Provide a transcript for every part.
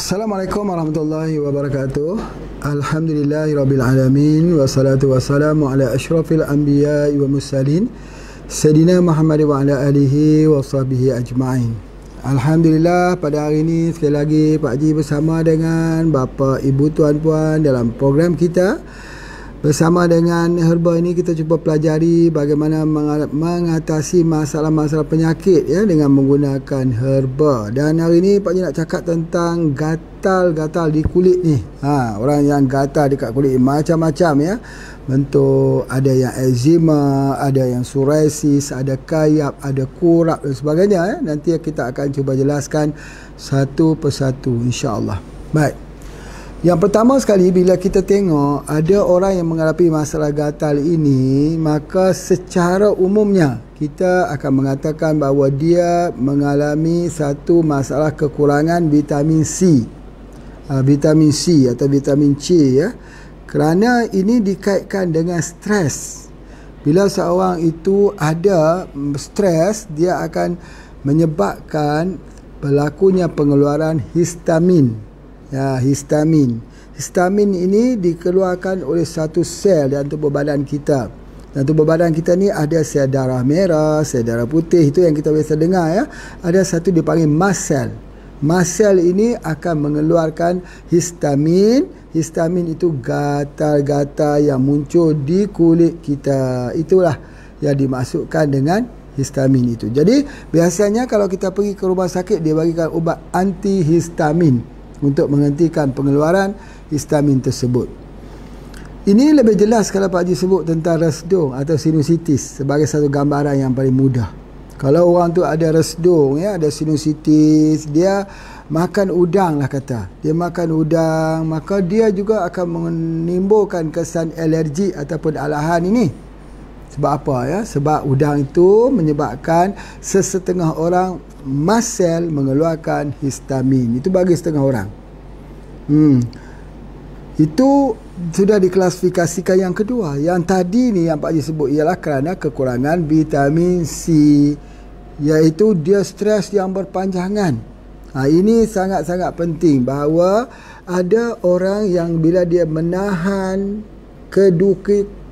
Assalamualaikum warahmatullahi wabarakatuh. Alhamdulillahirabbil alamin wassalatu wassalamu ala asyrafil anbiya'i wa mursalin Sayyidina Muhammad wa ala alihi wa sahbihi ajma'in. Alhamdulillah, pada hari ini sekali lagi Pak Haji bersama dengan bapa, ibu, tuan, puan dalam program kita. Bersama dengan herba ini kita cuba pelajari bagaimana mengatasi masalah-masalah penyakit ya dengan menggunakan herba. Dan hari ini Pak Haji nak cakap tentang gatal-gatal di kulit ni. Orang yang gatal dekat kulit macam-macam ya. Bentuk ada yang eczema, ada yang psoriasis, ada kayap, ada kurap dan sebagainya ya. Nanti kita akan cuba jelaskan satu persatu insya-Allah. Baik. Yang pertama sekali, bila kita tengok ada orang yang menghadapi masalah gatal ini, maka secara umumnya kita akan mengatakan bahawa dia mengalami satu masalah kekurangan vitamin C. Vitamin C atau vitamin C ya. Kerana ini dikaitkan dengan stres. Bila seorang itu ada stres, dia akan menyebabkan berlakunya pengeluaran histamin. Ya, histamin. Histamin ini dikeluarkan oleh satu sel dalam tubuh badan kita. Dan tubuh badan kita ni ada sel darah merah, sel darah putih, itu yang kita biasa dengar ya. Ada satu dipanggil mast cell. Mast cell ini akan mengeluarkan histamin. Histamin itu gatal-gatal yang muncul di kulit kita. Itulah yang dimasukkan dengan histamin itu. Jadi biasanya kalau kita pergi ke rumah sakit, dia bagikan ubat antihistamin untuk menghentikan pengeluaran histamin tersebut. Ini lebih jelas kalau Pak Haji sebut tentang resdung atau sinusitis sebagai satu gambaran yang paling mudah. Kalau orang tu ada resdung ya, ada sinusitis, dia makan udang lah kata. Dia makan udang, maka dia juga akan menimbulkan kesan alergi ataupun alahan ini. Sebab apa ya? Sebab udang itu menyebabkan sesetengah orang mast cell mengeluarkan histamin. Itu bagi setengah orang. Itu sudah diklasifikasikan yang kedua. Yang tadi ni yang Pak Haji sebut ialah kerana kekurangan vitamin C, iaitu dia stres yang berpanjangan. Ini sangat-sangat penting bahawa ada orang yang bila dia menahan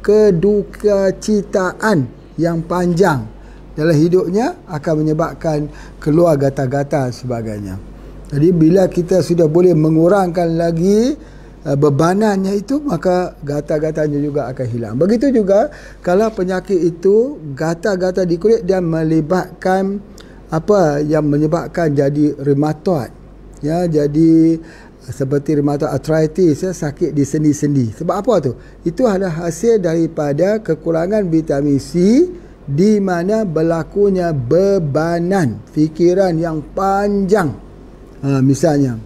kedukacitaan yang panjang dalam hidupnya akan menyebabkan keluar gatal-gatal sebagainya. Jadi bila kita sudah boleh mengurangkan lagi bebanannya itu, maka gatal-gatalnya juga akan hilang. Begitu juga kalau penyakit itu gatal-gatal di kulit dan melibatkan apa yang menyebabkan jadi rheumatoid ya, jadi seperti rheumatoid arthritis ya, sakit di sendi-sendi. Sebab apa tu? Itu adalah hasil daripada kekurangan vitamin C, di mana berlakunya bebanan fikiran yang panjang. Misalnya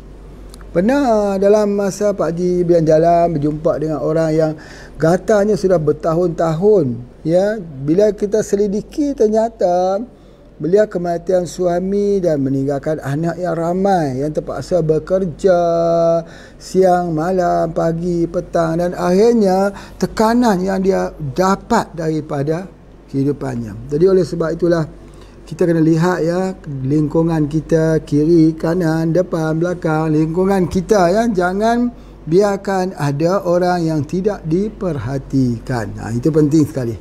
pernah dalam masa Pak Haji berjalan berjumpa dengan orang yang gatalnya sudah bertahun-tahun ya. Bila kita selidiki, ternyata beliau kematian suami dan meninggalkan anak yang ramai, yang terpaksa bekerja siang, malam, pagi, petang, dan akhirnya tekanan yang dia dapat daripada kehidupannya. Jadi oleh sebab itulah kita kena lihat ya, lingkungan kita, kiri, kanan, depan, belakang, lingkungan kita ya, jangan biarkan ada orang yang tidak diperhatikan. Itu penting sekali.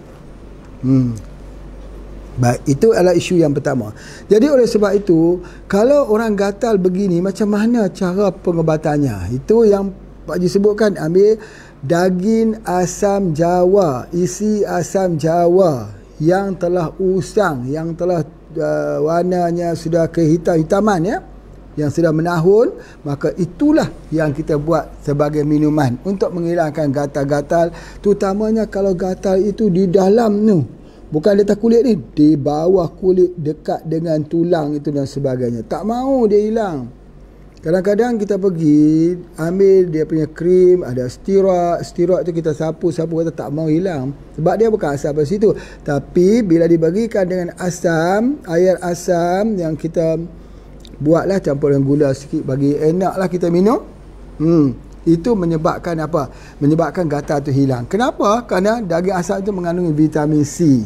Baik, itu adalah isu yang pertama. Jadi oleh sebab itu, kalau orang gatal begini, macam mana cara pengobatannya? Itu yang Pak Haji sebutkan, ambil daging asam jawa, isi asam jawa yang telah usang, yang telah warnanya sudah kehitam-hitaman ya, yang sudah menahun, maka itulah yang kita buat sebagai minuman untuk menghilangkan gatal-gatal, terutamanya kalau gatal itu di dalam tu. Bukan di atas kulit ni, di bawah kulit dekat dengan tulang itu dan sebagainya. Tak mau dia hilang. Kadang-kadang kita pergi ambil dia punya krim, ada steroid. Steroid tu kita sapu-sapu, kata tak mau hilang. Sebab dia bukan asam pada situ. Tapi bila dibagikan dengan asam, air asam yang kita buatlah, campur dengan gula sikit, bagi enaklah kita minum. Itu menyebabkan apa? Menyebabkan gatal tu hilang. Kenapa? Kerana daging asam itu mengandungi vitamin C.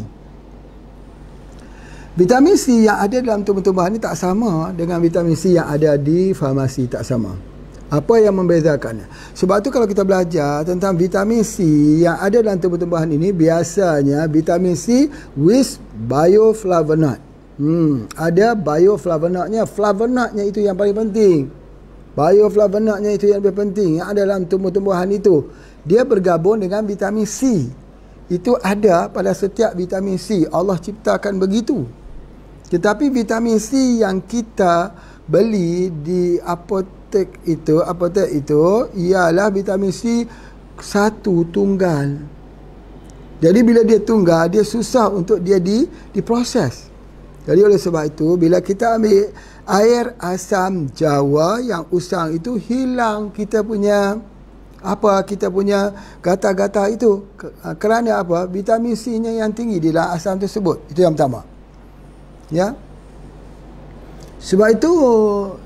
Vitamin C yang ada dalam tumbuh-tumbuhan ni tak sama dengan vitamin C yang ada di farmasi, tak sama. Apa yang membezakannya? Sebab tu kalau kita belajar tentang vitamin C yang ada dalam tumbuh-tumbuhan ini, biasanya vitamin C with bioflavonoid. Ada bioflavonoidnya. Flavonoidnya itu yang paling penting. Bioflavonoidnya itu yang lebih penting, yang ada dalam tumbuh-tumbuhan itu. Dia bergabung dengan vitamin C. Itu ada pada setiap vitamin C. Allah ciptakan begitu. Tetapi vitamin C yang kita beli di apotek itu ialah vitamin C satu tunggal. Jadi bila dia tunggal, dia susah untuk dia diproses. Jadi oleh sebab itu, bila kita ambil air asam jawa yang usang itu, hilang kita punya gata-gata itu. Kerana apa? Vitamin C-nya yang tinggi di dalam asam tersebut. Itu yang pertama. Ya. Sebab itu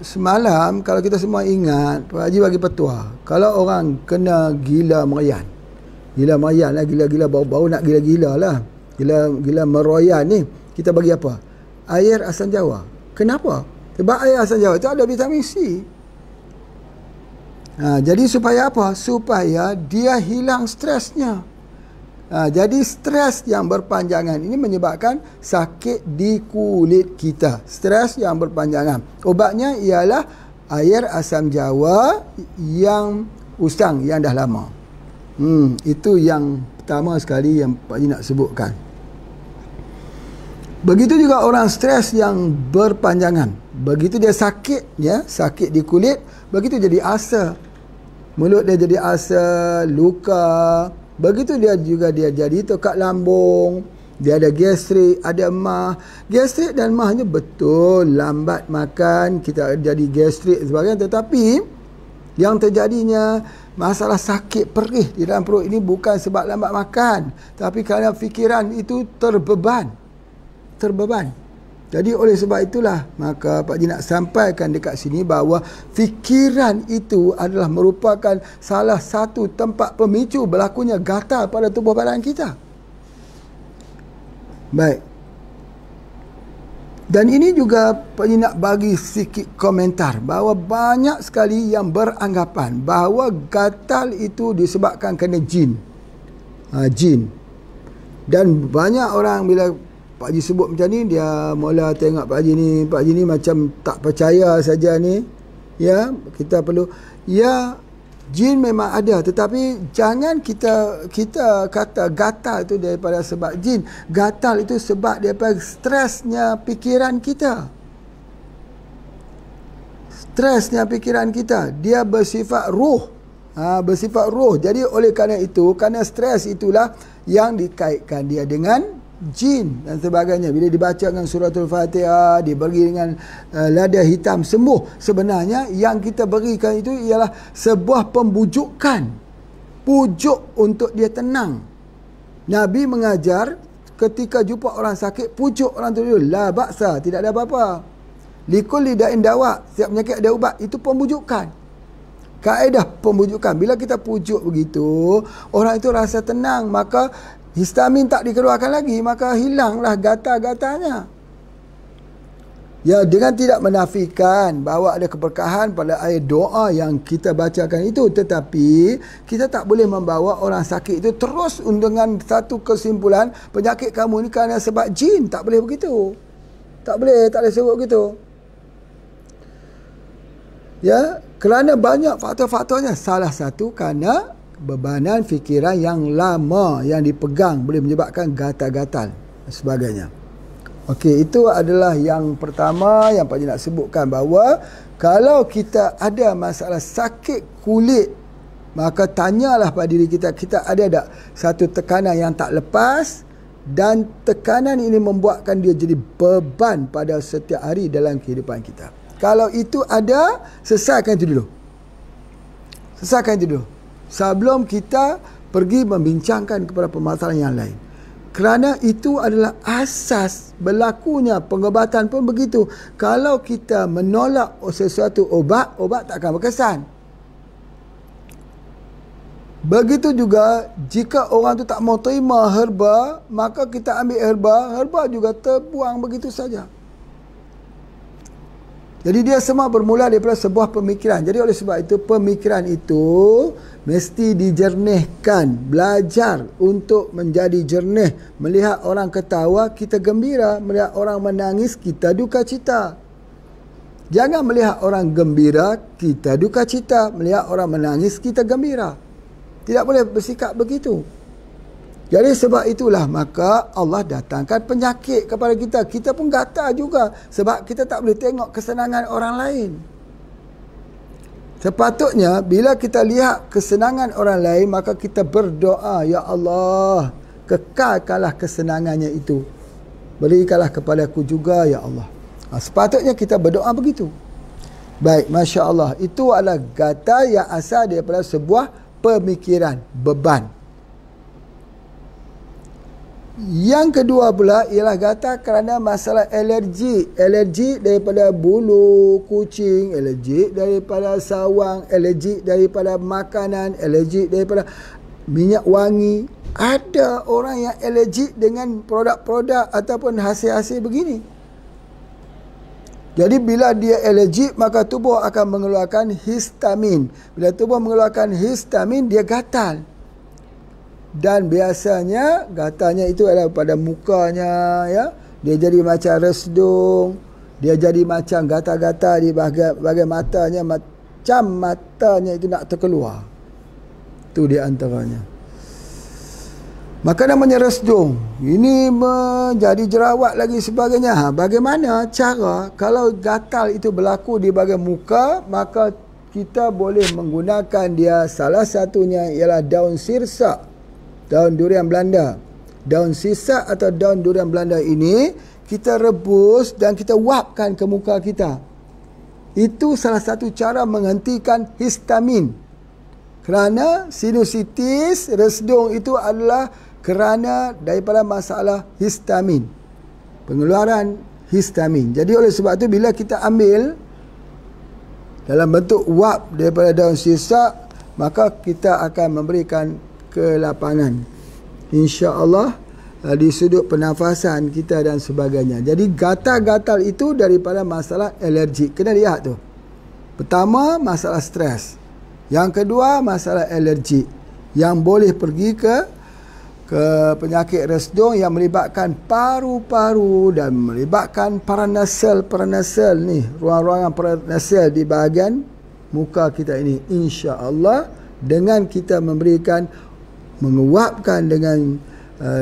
semalam kalau kita semua ingat, Pak Haji bagi petua, kalau orang kena gila merayan lah, gila-gila bau-bau nak gila-gila lah, gila meroyan ni, kita bagi apa? Air asam jawa. Kenapa? Sebab air asam jawa itu ada vitamin C. Jadi supaya apa? Supaya dia hilang stresnya. Jadi stres yang berpanjangan ini menyebabkan sakit di kulit kita. Stres yang berpanjangan. Obatnya ialah air asam jawa yang usang, yang dah lama. Itu yang pertama sekali yang Pak Haji nak sebutkan. Begitu juga orang stres yang berpanjangan. Begitu dia sakit, ya, sakit di kulit, begitu jadi ulcer. Mulut dia jadi ulcer, luka. Begitu dia juga dia jadi tekak lambung, dia ada gastrik, ada emah. Gastrik dan emahnya betul, lambat makan kita jadi gastrik sebagainya. Tetapi yang terjadinya masalah sakit perih di dalam perut ini bukan sebab lambat makan, tapi kerana fikiran itu terbeban. Jadi oleh sebab itulah, maka Pak Haji nak sampaikan dekat sini bahawa fikiran itu adalah merupakan salah satu tempat pemicu berlakunya gatal pada tubuh badan kita. Baik. Dan ini juga Pak Haji nak bagi sikit komentar bahawa banyak sekali yang beranggapan bahawa gatal itu disebabkan kerana jin. Jin. Dan banyak orang bila Pak Haji sebut macam ni, dia mula tengok Pak Haji ni macam tak percaya saja ni. Ya, kita perlu, ya, jin memang ada, tetapi jangan kita kata gatal itu daripada sebab jin. Gatal itu sebab daripada stresnya pikiran kita. Stresnya pikiran kita, dia bersifat roh. Bersifat roh. Jadi oleh kerana itu, kerana stres itulah yang dikaitkan dia dengan jin dan sebagainya. Bila dibaca dengan suratul Fatihah, diberi dengan lada hitam, sembuh. Sebenarnya yang kita berikan itu ialah sebuah pembujukan, pujuk untuk dia tenang. Nabi mengajar ketika jumpa orang sakit, pujuk orang tu dulu, la ba'sa, tidak ada apa-apa. Likulli da'in dawa, setiap penyakit ada ubat. Itu pembujukan, kaedah pembujukan. Bila kita pujuk begitu, orang itu rasa tenang, maka histamin tak dikeluarkan lagi, maka hilanglah gatal-gatalnya. Ya, dengan tidak menafikan bahawa ada keberkahan pada air doa yang kita bacakan itu, tetapi kita tak boleh membawa orang sakit itu terus dengan satu kesimpulan penyakit kamu ni kerana sebab jin. Tak boleh begitu. Tak boleh sebut begitu. Ya, kerana banyak faktor-faktornya. Salah satu kerana bebanan fikiran yang lama yang dipegang boleh menyebabkan gatal-gatal dan sebagainya. Okey, itu adalah yang pertama yang Pak Haji nak sebutkan, bahawa kalau kita ada masalah sakit kulit, maka tanyalah pada diri kita, kita ada tak satu tekanan yang tak lepas, dan tekanan ini membuatkan dia jadi beban pada setiap hari dalam kehidupan kita. Kalau itu ada, selesaikan itu dulu. Sebelum kita pergi membincangkan kepada permasalahan yang lain. Kerana itu adalah asas berlakunya pengobatan pun begitu. Kalau kita menolak sesuatu obat tak akan berkesan. Begitu juga jika orang tu tak mau terima herba, maka kita ambil herba juga terbuang begitu saja. Jadi dia semua bermula daripada sebuah pemikiran. Jadi oleh sebab itu pemikiran itu mesti dijernihkan. Belajar untuk menjadi jernih. Melihat orang ketawa, kita gembira. Melihat orang menangis, kita duka cita. Jangan melihat orang gembira, kita duka cita. Melihat orang menangis, kita gembira. Tidak boleh bersikap begitu. Jadi sebab itulah maka Allah datangkan penyakit kepada kita. Kita pun gatal juga sebab kita tak boleh tengok kesenangan orang lain. Sepatutnya bila kita lihat kesenangan orang lain, maka kita berdoa, Ya Allah, kekalkanlah kesenangannya itu. Berikanlah kepadaku juga, Ya Allah. Sepatutnya kita berdoa begitu. Baik, Masya Allah. Itu adalah gatal yang asal daripada sebuah pemikiran, beban. Yang kedua pula ialah gatal kerana masalah alergi. Alergi daripada bulu kucing, alergi daripada sawang, alergi daripada makanan, alergi daripada minyak wangi. Ada orang yang alergi dengan produk-produk ataupun hasil-hasil begini. Jadi bila dia alergi, maka tubuh akan mengeluarkan histamin. Bila tubuh mengeluarkan histamin, dia gatal. Dan biasanya gatalnya itu adalah pada mukanya, ya. Dia jadi macam resdung, dia jadi macam gatal-gatal di bahagian matanya, macam matanya itu nak terkeluar. Itu di antaranya. Maka namanya resdung. Ini menjadi jerawat lagi sebagainya. Bagaimana cara kalau gatal itu berlaku di bahagian muka, maka kita boleh menggunakan dia. Salah satunya ialah daun sirsak. Daun durian Belanda. Daun sirsak atau daun durian Belanda ini kita rebus dan kita wapkan ke muka kita. Itu salah satu cara menghentikan histamin. Kerana sinusitis, resdung itu adalah kerana daripada masalah histamin. Pengeluaran histamin. Jadi oleh sebab itu bila kita ambil dalam bentuk wap daripada daun sirsak, maka kita akan memberikan kelapangan, insya-Allah, di sudut pernafasan kita dan sebagainya. Jadi gatal-gatal itu daripada masalah alergi. Kena lihat tu. Pertama, masalah stres. Yang kedua, masalah alergi yang boleh pergi ke penyakit resdung yang melibatkan paru-paru dan melibatkan paranasal ni, ruang-ruangan paranasal di bahagian muka kita ini. Insya-Allah dengan kita memberikan, menguapkan dengan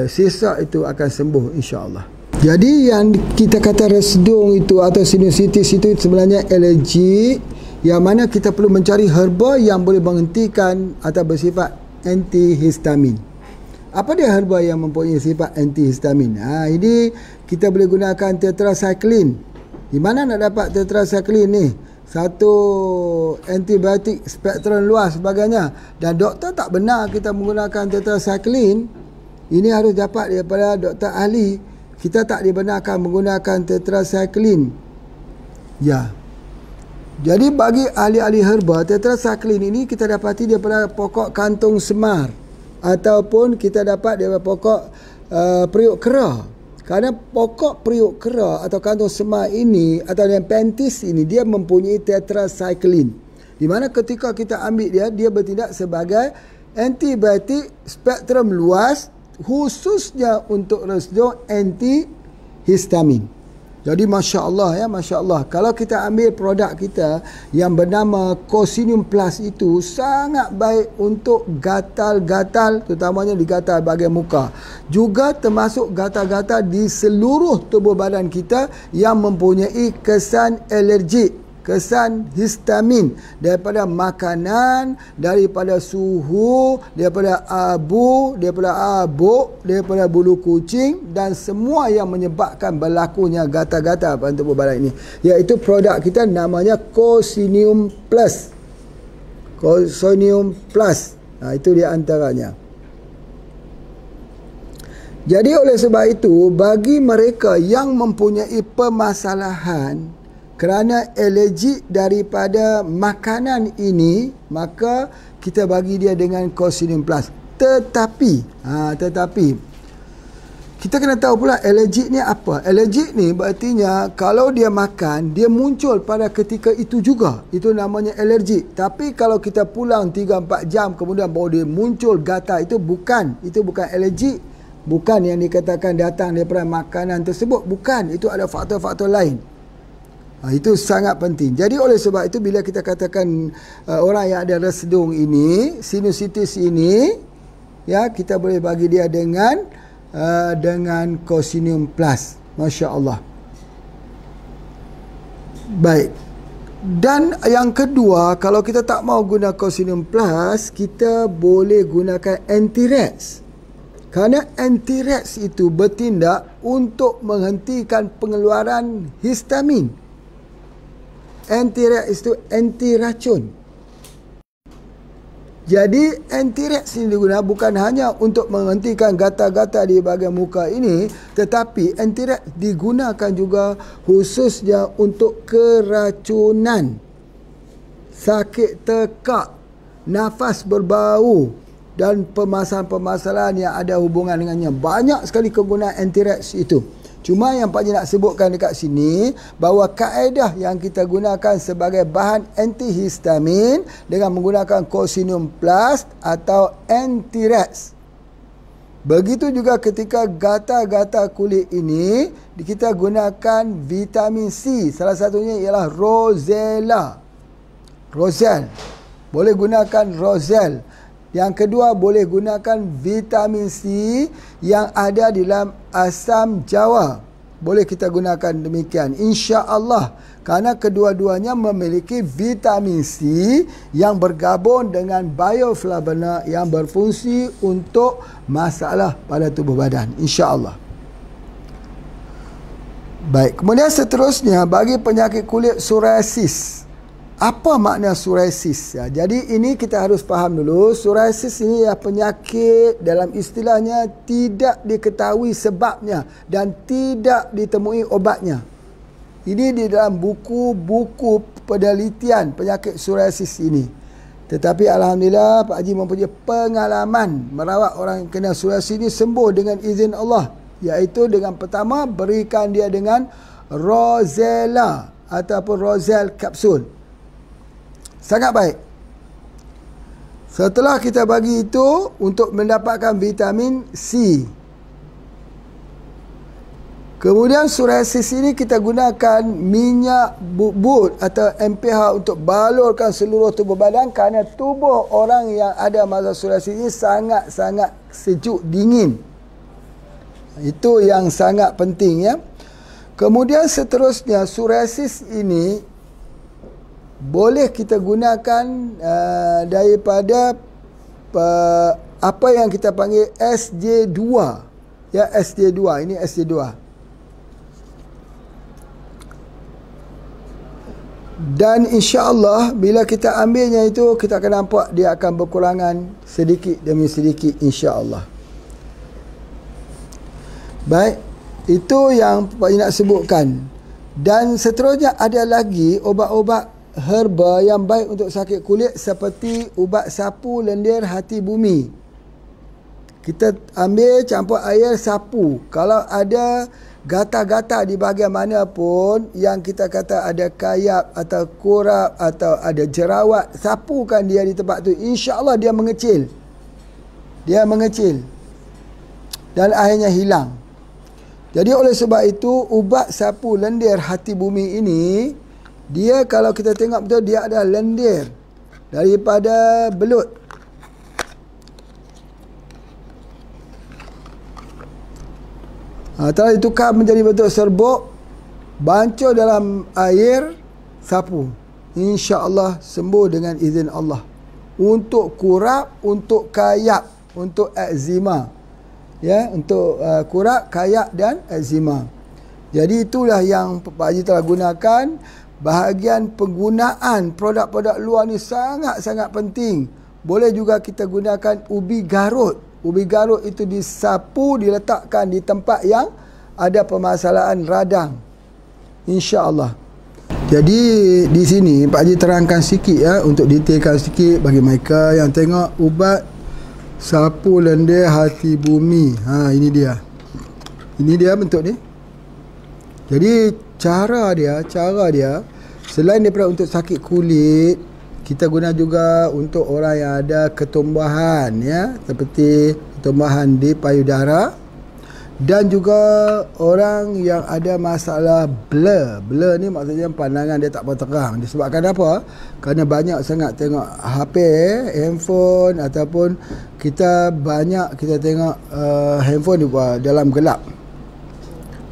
sirsak itu akan sembuh, insya-Allah. Jadi yang kita kata resdung itu atau sinusitis itu sebenarnya alergi, yang mana kita perlu mencari herba yang boleh menghentikan atau bersifat antihistamin. Apa dia herba yang mempunyai sifat antihistamin? Ini kita boleh gunakan tetracycline. Di mana nak dapat tetracycline ni? Satu antibiotik spektrum luas sebagainya, dan doktor tak benar kita menggunakan tetracycline. Ini harus dapat daripada doktor ahli. Kita tak dibenarkan menggunakan tetracycline. Ya. Jadi bagi ahli-ahli herba, tetracycline ini kita dapati daripada pokok kantung semar ataupun kita dapat daripada pokok periuk kera. Kerana pokok periuk kera atau kantung semar ini atau yang pentis ini, dia mempunyai tetracycline. Di mana ketika kita ambil dia, dia bertindak sebagai antibiotik spektrum luas, khususnya untuk resdung antihistamin. Jadi Masya Allah, ya, Masya Allah. Kalau kita ambil produk kita yang bernama Cocinium Plus itu sangat baik untuk gatal-gatal, terutamanya di gatal bahagian muka. Juga termasuk gatal-gatal di seluruh tubuh badan kita yang mempunyai kesan alergik, kesan histamin daripada makanan, daripada suhu, daripada abu, daripada abuk, daripada bulu kucing dan semua yang menyebabkan berlakunya gatal-gatal pada tubuh badan ini. Iaitu produk kita namanya Cocinium Plus. Cocinium Plus. Itu di antaranya. Jadi oleh sebab itu, bagi mereka yang mempunyai permasalahan kerana alergi daripada makanan ini, maka kita bagi dia dengan Cocinium Plus. Tetapi kita kena tahu pula alergik ni apa. Alergik ni berartinya kalau dia makan, dia muncul pada ketika itu juga. Itu namanya alergik. Tapi kalau kita pulang 3-4 jam kemudian baru dia muncul gatal, itu bukan alergik. Bukan yang dikatakan datang daripada makanan tersebut. Bukan. Itu ada faktor-faktor lain. Itu sangat penting. Jadi oleh sebab itu bila kita katakan orang yang ada resedung ini, sinusitis ini, ya, kita boleh bagi dia dengan Cocinium Plus. Masya Allah. Baik. Dan yang kedua, kalau kita tak mau guna Cocinium Plus, kita boleh gunakan Anti-Rex. Kerana Anti-Rex itu bertindak untuk menghentikan pengeluaran histamin. Anti-Rex itu anti racun. Jadi Anti-Rex ini digunakan bukan hanya untuk menghentikan gatal-gatal di bahagian muka ini, tetapi Anti-Rex digunakan juga khususnya untuk keracunan, sakit tekak, nafas berbau dan permasalahan-permasalahan yang ada hubungan dengannya. Banyak sekali kegunaan Anti-Rex itu. Cuma yang Pak Haji nak sebutkan dekat sini, bahawa kaedah yang kita gunakan sebagai bahan antihistamin dengan menggunakan Cocinium Plus atau Anti-Rex. Begitu juga ketika gatal-gatal kulit ini, kita gunakan vitamin C. Salah satunya ialah Rosella. Roselle. Boleh gunakan Roselle. Yang kedua, boleh gunakan vitamin C yang ada dalam asam jawa. Boleh kita gunakan demikian, insya-Allah. Kerana kedua-duanya memiliki vitamin C yang bergabung dengan bioflavonoid yang berfungsi untuk masalah pada tubuh badan, insya-Allah. Baik, kemudian seterusnya bagi penyakit kulit psoriasis. Apa makna psoriasis? Ya, jadi ini kita harus faham dulu. Psoriasis ini adalah penyakit dalam istilahnya tidak diketahui sebabnya dan tidak ditemui obatnya. Ini di dalam buku-buku penelitian penyakit psoriasis ini. Tetapi Alhamdulillah Pak Haji mempunyai pengalaman merawat orang yang kena psoriasis ini sembuh dengan izin Allah. Iaitu dengan pertama berikan dia dengan Rosella ataupun Roselle kapsul. Sangat baik. Setelah kita bagi itu untuk mendapatkan vitamin C. Kemudian psoriasis ini kita gunakan minyak bubut atau MPH untuk balurkan seluruh tubuh badan kerana tubuh orang yang ada masalah psoriasis ini sangat-sangat sejuk, dingin. Itu yang sangat penting, ya. Kemudian seterusnya psoriasis ini boleh kita gunakan daripada apa yang kita panggil SJ2. Ya, SJ2. Ini SJ2. Dan insya-Allah bila kita ambilnya itu, kita akan nampak dia akan berkurangan sedikit demi sedikit, insya-Allah. Baik, itu yang Pak Haji nak sebutkan. Dan seterusnya ada lagi obat-obat herba yang baik untuk sakit kulit seperti ubat sapu lendir hati bumi. Kita ambil campur air sapu. Kalau ada gatal-gatal di bahagian mana pun yang kita kata ada kayap atau kurap atau ada jerawat, sapukan dia di tempat tu. Insya-Allah dia mengecil. Dia mengecil. Dan akhirnya hilang. Jadi oleh sebab itu ubat sapu lendir hati bumi ini, dia kalau kita tengok betul, dia ada lendir daripada belut. Telah ditukar menjadi bentuk serbuk, bancuh dalam air, sapu. InsyaAllah sembuh dengan izin Allah. Untuk kurap, untuk kayak, untuk eczema. Ya, untuk kurap, kayak dan eczema. Jadi itulah yang Pak Haji telah gunakan. Bahagian penggunaan produk-produk luar ni sangat-sangat penting. Boleh juga kita gunakan ubi garut. Ubi garut itu disapu, diletakkan di tempat yang ada permasalahan radang. InsyaAllah. Jadi di sini Pak Haji terangkan sikit, ya, untuk detailkan sikit bagi mereka yang tengok ubat sapu lendir hati bumi. Ini dia. Ini dia bentuk ni. Jadi cara dia selain daripada untuk sakit kulit, kita guna juga untuk orang yang ada ketumbuhan, ya, seperti ketumbuhan di payudara, dan juga orang yang ada masalah blur. Blur ni maksudnya pandangan dia tak berterang. Disebabkan apa? Kerana banyak sangat tengok HP, handphone, ataupun kita tengok handphone di dalam gelap.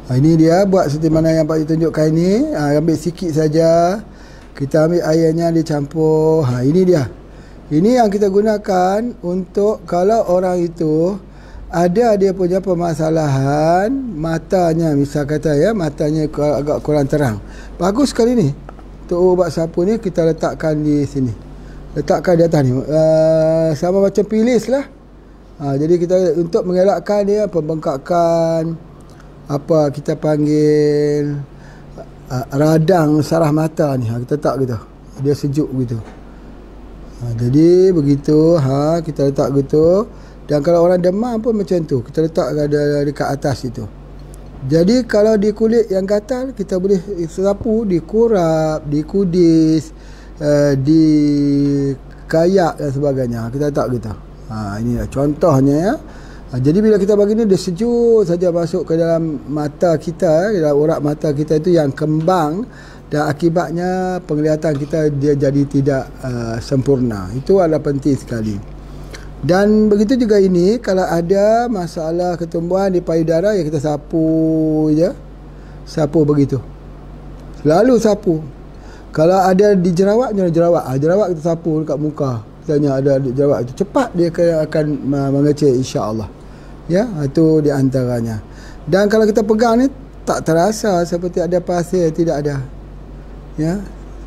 Ini dia buat seperti mana yang Pak Haji tunjukkan ini. Ambil sikit saja, kita ambil airnya, dicampur. Ini dia. Ini yang kita gunakan untuk kalau orang itu ada dia punya permasalahan matanya, misal kata, ya, matanya agak kurang terang. Bagus sekali ni. Untuk ubat sapu ni kita letakkan di sini. Letakkan di atas ni. Sama macam pilis lah. Jadi kita untuk mengelakkan dia pembengkakan, apa kita panggil radang saraf mata ni, kita letak gitu, dia sejuk gitu. Jadi begitu, kita letak gitu. Dan kalau orang demam pun macam tu, kita letak dekat atas itu. Jadi kalau di kulit yang gatal, kita boleh sapu, dikurap, dikudis, dikayak dan sebagainya. Kita letak gitu. Ini contohnya, ya. Jadi bila kita bagi ni, dia sejuk saja masuk ke dalam mata kita, dalam urat mata kita itu yang kembang, dan akibatnya penglihatan kita dia jadi tidak sempurna. Itu adalah penting sekali. Dan begitu juga ini, kalau ada masalah ketumbuhan di payudara, ya kita sapu je. Sapu begitu. Selalu sapu. Kalau ada di jerawat, jerawat kita sapu dekat muka. Misalnya ada jerawat itu, cepat dia akan mengecil, insya-Allah. Ya, itu di antaranya. Dan kalau kita pegang ni tak terasa seperti ada pasir, tidak ada. Ya,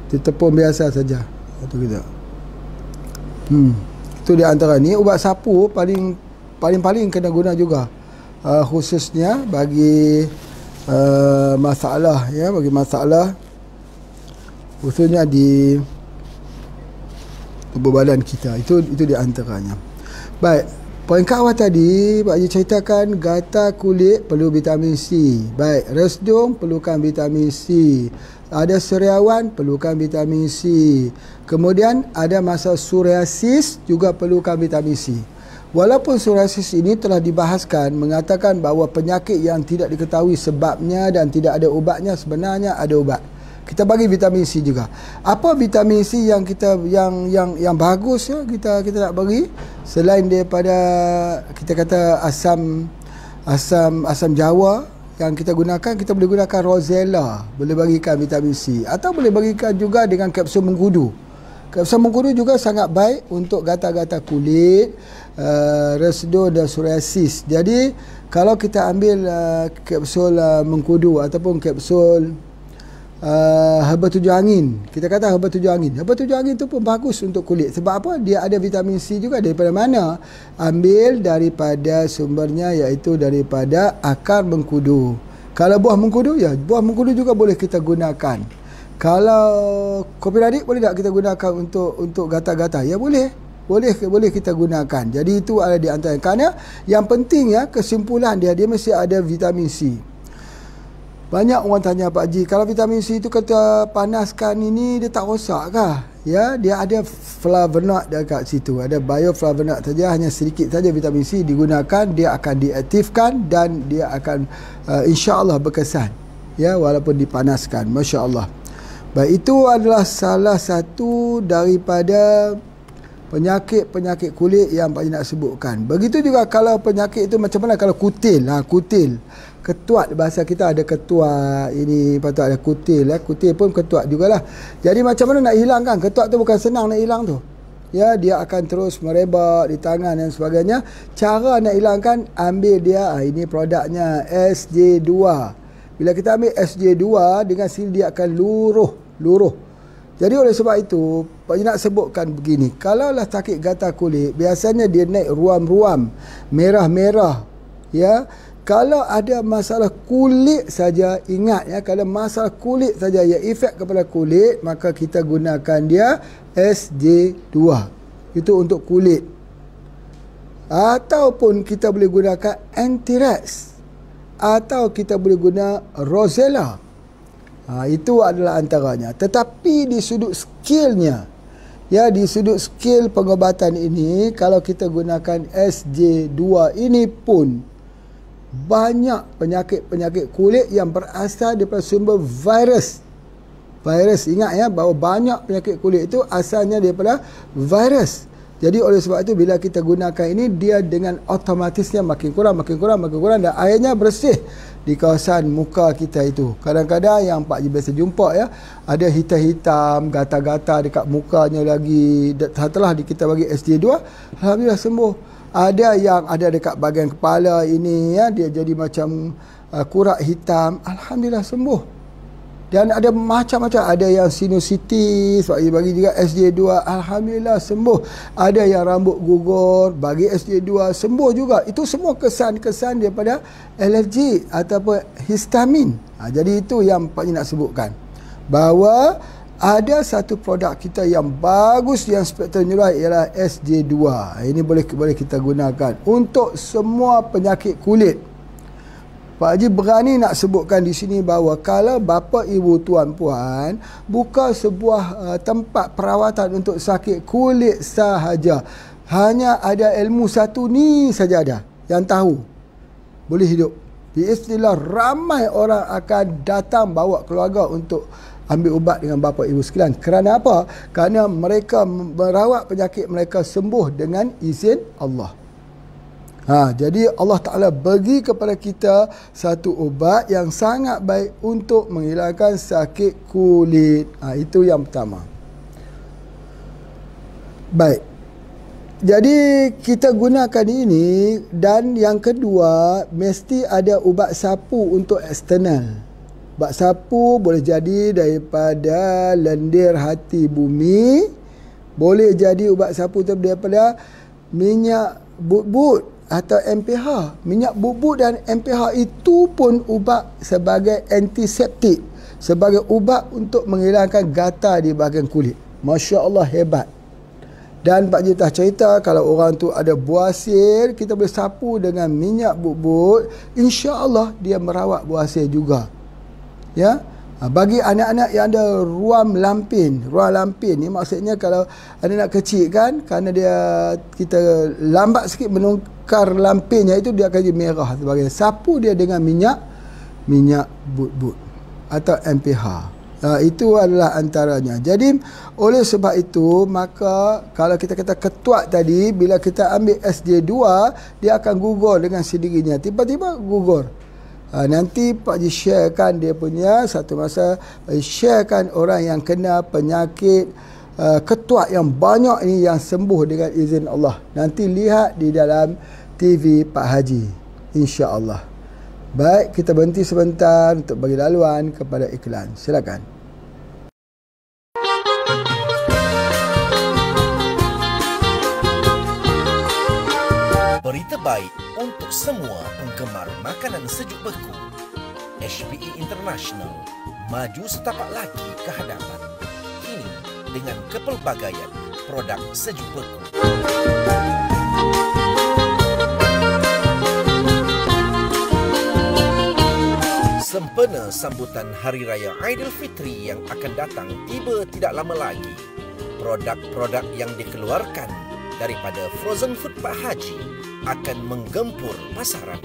ditepung biasa saja. Itu kita. Itu di antara ni ubat sapu paling kena guna juga. Khususnya bagi masalah, ya, bagi masalah khususnya di tubuh badan kita. Itu di antaranya. Baik. Poin ke awal tadi, Pak Haji ceritakan gatal kulit perlu vitamin C. Baik, resdung perlukan vitamin C. Ada seriawan perlukan vitamin C. Kemudian ada masalah psoriasis juga perlukan vitamin C. Walaupun psoriasis ini telah dibahaskan mengatakan bahawa penyakit yang tidak diketahui sebabnya dan tidak ada ubatnya, sebenarnya ada ubat. Kita bagi vitamin C juga. Apa vitamin C yang kita yang bagus, ya, kita nak bagi selain daripada kita kata asam jawa yang kita gunakan, kita boleh gunakan rosella, boleh bagikan vitamin C, atau boleh bagikan juga dengan kapsul mengkudu. Kapsul mengkudu juga sangat baik untuk gatal-gatal kulit, resdung dan psoriasis. Jadi kalau kita ambil kapsul mengkudu ataupun kapsul herba tujuh angin, kita kata herba tujuh angin. Herba tujuh angin tu pun bagus untuk kulit. Sebab apa? Dia ada vitamin C juga. Daripada mana? Ambil daripada sumbernya, iaitu daripada akar mengkudu. Kalau buah mengkudu, ya, buah mengkudu juga boleh kita gunakan. Kalau kopi radik, boleh tak kita gunakan untuk gatal-gatal? Ya, boleh. Boleh kita gunakan. Jadi itu ada di antara. Kerana yang penting, ya, kesimpulan dia mesti ada vitamin C. Banyak orang tanya, Pak Haji, kalau vitamin C itu kata panaskan ini, dia tak rosak kah? Ya, dia ada flavonoid dekat situ. Ada bioflavonoid saja, hanya sedikit saja vitamin C digunakan, dia akan diaktifkan dan dia akan insya-Allah berkesan. Ya, walaupun dipanaskan. Masya-Allah. Baik, itu adalah salah satu daripada penyakit-penyakit kulit yang Pak Haji nak sebutkan. Begitu juga kalau penyakit itu macam mana kalau kutil. Kutil. Ketuat, bahasa kita ada ketuat, ini patut ada kutil, kutil pun ketuat jugalah. Jadi macam mana nak hilangkan? Ketuat tu bukan senang nak hilang tu. Ya, dia akan terus merebak di tangan dan sebagainya. Cara nak hilangkan, ambil dia, ini produknya SJ2. Bila kita ambil SJ2 dengan sini, dia akan luruh. Jadi oleh sebab itu, Pak Haji nak sebutkan begini, kalaulah sakit gatal kulit, biasanya dia naik ruam-ruam, merah-merah, ya. Kalau ada masalah kulit saja, ingat, ya, kalau masalah kulit saja yang efek kepada kulit, maka kita gunakan dia SJ2. Itu untuk kulit. Ataupun kita boleh gunakan Anti-Rex. atau kita boleh guna Rosella. Itu adalah antaranya. Tetapi di sudut skillnya, ya, di sudut skill pengobatan ini, kalau kita gunakan SJ2 ini pun banyak penyakit-penyakit kulit yang berasal daripada sumber virus. Ingat ya, bahawa banyak penyakit kulit itu asalnya daripada virus. Jadi oleh sebab itu bila kita gunakan ini, dia dengan otomatisnya makin kurang dan airnya bersih di kawasan muka kita itu. Kadang-kadang yang Pak Haji biasa jumpa ya, ada hitam-hitam, gatal-gatal dekat mukanya lagi. Setelah kita bagi SJ2, alhamdulillah sembuh. Ada yang ada dekat bahagian kepala ini ya, dia jadi macam kurak hitam, alhamdulillah sembuh. Dan ada macam-macam, ada yang sinusitis, bagi juga SJ2, alhamdulillah sembuh. Ada yang rambut gugur, bagi SJ2 sembuh juga. Itu semua kesan-kesan daripada alergi ataupun histamin. Jadi itu yang Pak Haji nak sebutkan, bahawa ada satu produk kita yang bagus yang spektrum nyurai ialah SJ2. Ini boleh kita gunakan untuk semua penyakit kulit. Pak Haji berani nak sebutkan di sini bahawa kalau bapa, ibu, tuan, puan buka sebuah tempat perawatan untuk sakit kulit sahaja, hanya ada ilmu satu ni saja ada yang tahu, boleh hidup. Biiznillah ramai orang akan datang bawa keluarga untuk ambil ubat dengan bapa ibu sekalian. Kerana apa? Kerana mereka merawat penyakit mereka sembuh dengan izin Allah. Jadi Allah Ta'ala bagi kepada kita satu ubat yang sangat baik untuk menghilangkan sakit kulit. Itu yang pertama. Baik. Jadi kita gunakan ini, dan yang kedua, mesti ada ubat sapu untuk eksternal. Ubat sapu boleh jadi daripada lendir hati bumi, boleh jadi ubat sapu daripada minyak but-but atau MPH. Minyak bubuk dan MPH itu pun ubat sebagai antiseptik, sebagai ubat untuk menghilangkan gatal di bahagian kulit. Masya Allah, hebat. Dan Pak Haji dah cerita, kalau orang tu ada buasir, kita boleh sapu dengan minyak bubuk, insya Allah dia merawat buasir juga. Ya. Bagi anak-anak yang ada ruam lampin ni maksudnya kalau anak-anak kecil kan, kerana kita lambat sikit menukar lampinnya itu, dia akan jadi merah sebagainya. Sapu dia dengan minyak but-but atau MPH. Itu adalah antaranya. Jadi oleh sebab itu, maka kalau kita kata ketuat tadi, bila kita ambil SJ2, dia akan gugur dengan sendirinya. Tiba-tiba gugur. Nanti Pak Haji sharekan dia punya, satu masa sharekan orang yang kena penyakit ketuat yang banyak ini yang sembuh dengan izin Allah. Nanti lihat di dalam TV Pak Haji, insya-Allah. Baik, kita berhenti sebentar untuk bagi laluan kepada iklan. Silakan. Berita baik untuk semua penggemar makanan sejuk beku. HPE International maju setapak lagi ke hadapan. Kini dengan kepelbagaian produk sejuk beku. Sempena sambutan Hari Raya Aidilfitri yang akan datang tiba tidak lama lagi, produk-produk yang dikeluarkan daripada frozen food Pak Haji akan menggempur pasaran.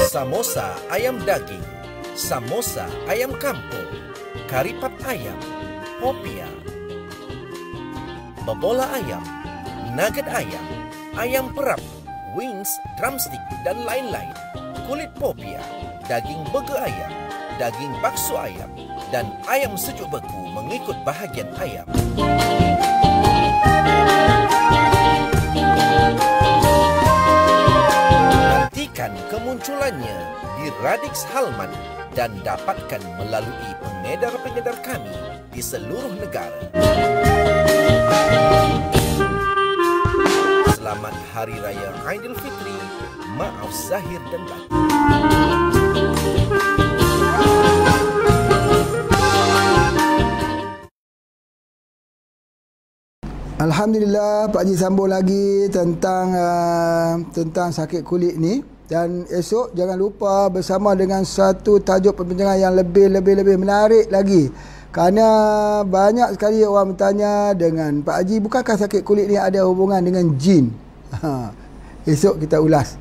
Samosa ayam daging, samosa ayam kampung, kari pap ayam, popia, bebola ayam, nugget ayam, ayam perap, wings, drumstick dan lain-lain, kulit popia, daging burger ayam, daging bakso ayam, dan ayam sejuk beku mengikut bahagian ayam. Nantikan kemunculannya di Radix Halman dan dapatkan melalui pengedar-pengedar kami di seluruh negara. Selamat Hari Raya Aidilfitri. Maaf zahir dan batin. Alhamdulillah, Pak Haji sambung lagi tentang sakit kulit ni. Dan esok jangan lupa bersama dengan satu tajuk perbincangan yang lebih menarik lagi. Kerana banyak sekali orang bertanya dengan Pak Haji, bukankah sakit kulit ni ada hubungan dengan jin? Esok kita ulas.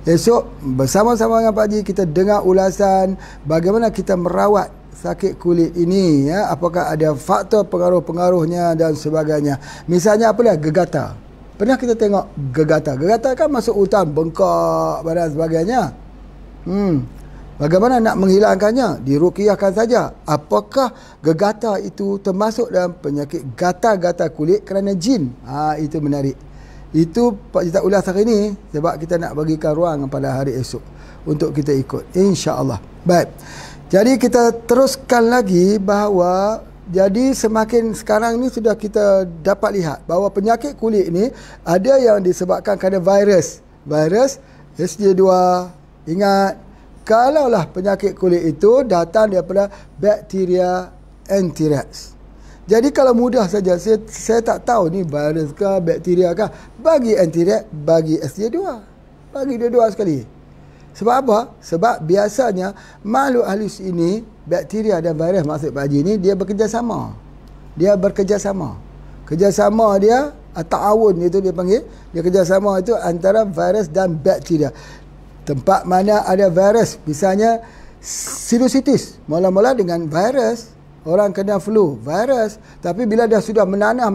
Esok bersama-sama dengan Pak Haji kita dengar ulasan bagaimana kita merawat sakit kulit ini, ya, apakah ada faktor pengaruh-pengaruhnya dan sebagainya. Misalnya apalah gegatar. Pernah kita tengok gegatar. Gegatar kan masuk hutan, bengkak badan sebagainya. Bagaimana nak menghilangkannya? Diruqyahkan saja. Apakah gegatar itu termasuk dalam penyakit gatal-gatal kulit kerana jin? Itu menarik. Itu Pak Haji tak ulas hari ini sebab kita nak bagikan ruang pada hari esok untuk kita ikut, insya-Allah. Baik. Jadi kita teruskan lagi bahawa jadi semakin sekarang ni sudah kita dapat lihat bahawa penyakit kulit ni ada yang disebabkan kerana virus. Virus SJ2. Ingat, kalaulah penyakit kulit itu datang daripada bakteria anthrax. Jadi kalau mudah saja, saya tak tahu ni virus ke bakteria ke, bagi anthrax, bagi SJ2. Bagi dua-dua sekali. Sebab apa? Sebab biasanya makhluk halus ini, bakteria dan virus maksud Pak Haji ni, dia bekerjasama. Dia bekerjasama. Kerjasama dia, ta'awun itu dia panggil. Dia kerjasama itu antara virus dan bakteria. Tempat mana ada virus, misalnya sinusitis, mula-mula dengan virus. Orang kena flu, virus. Tapi bila dah sudah menanah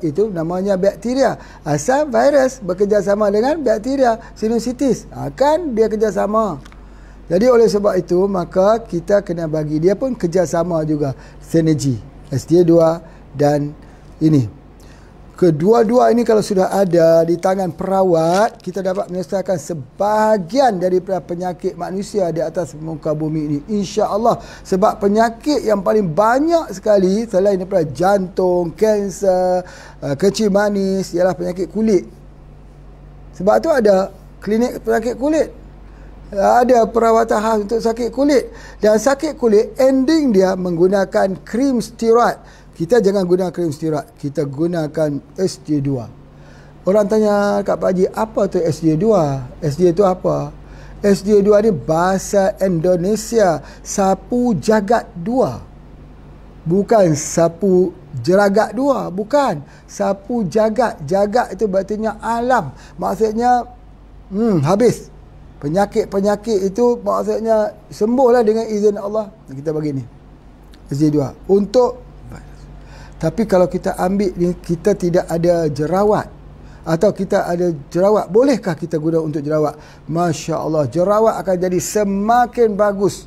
itu namanya bakteria. Asal virus bekerjasama dengan bakteria sinusitis, kan dia kerjasama. Jadi oleh sebab itu, maka kita kena bagi dia pun kerjasama juga. Sinergi SJ2 dan ini. Kedua-dua ini kalau sudah ada di tangan perawat, kita dapat menyelesaikan sebahagian daripada penyakit manusia di atas muka bumi ini, insya-Allah. Sebab penyakit yang paling banyak sekali selain daripada jantung, kanser, kencing manis ialah penyakit kulit. Sebab tu ada klinik penyakit kulit, ada perawatan khas untuk sakit kulit. Dan sakit kulit ending dia menggunakan krim steroid. Kita jangan guna krim steroid, kita gunakan SJ2. Orang tanya kat Pak Haji, apa tu SJ2? SJ itu apa? SJ2 ni bahasa Indonesia sapu jagat dua. Bukan sapu jeragat dua, bukan. Sapu jagat. Jagat itu berartinya alam. Maksudnya habis. Penyakit-penyakit itu maksudnya sembuhlah dengan izin Allah. Kita bagi ni SJ2 untuk. Tapi kalau kita ambil ni, kita tidak ada jerawat atau kita ada jerawat, bolehkah kita guna untuk jerawat? Masya Allah, jerawat akan jadi semakin bagus,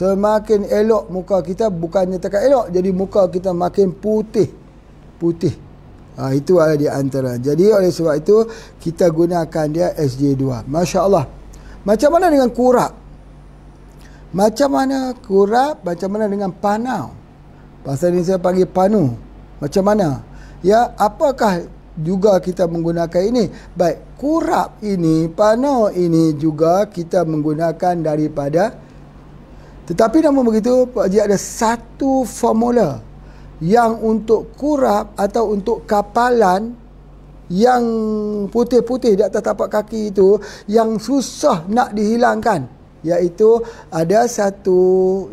semakin elok muka kita. Bukannya tak elok, jadi muka kita makin putih. Itu ada di antara. Jadi oleh sebab itu kita gunakan dia SJ2. Masya Allah. Macam mana dengan kurap? Macam mana kurap? Macam mana dengan panau? Pasal ini saya panggil panu. Macam mana? Ya, apakah juga kita menggunakan ini? Baik, kurap ini, panu ini juga kita menggunakan daripada. Tetapi namun begitu, Pak Haji ada satu formula yang untuk kurap atau untuk kapalan yang putih-putih di atas tapak kaki itu, yang susah nak dihilangkan. Iaitu ada satu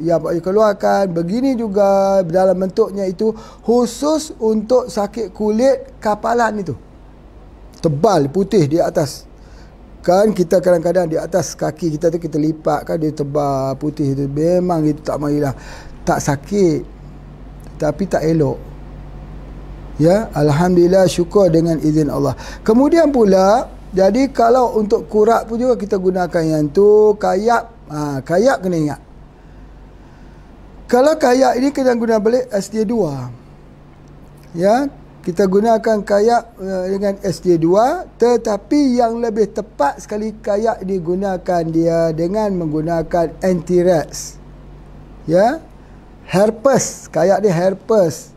yang Pak Haji keluarkan begini juga dalam bentuknya itu, khusus untuk sakit kulit kapalan itu. Tebal putih di atas. Kan kita kadang-kadang di atas kaki kita tu kita lipat kan, dia tebal putih itu. Memang itu tak mau hilang. Tak sakit, tapi tak elok. Ya, alhamdulillah, syukur dengan izin Allah. Kemudian pula, jadi kalau untuk kurap pun juga kita gunakan yang tu, kayak. Kayak kena ingat. Kalau kayak ini kena guna balik SJ2. Ya, kita gunakan kayak dengan SJ2, tetapi yang lebih tepat sekali kayak digunakan dia dengan menggunakan anthrax. Ya, herpes, kayak dia herpes.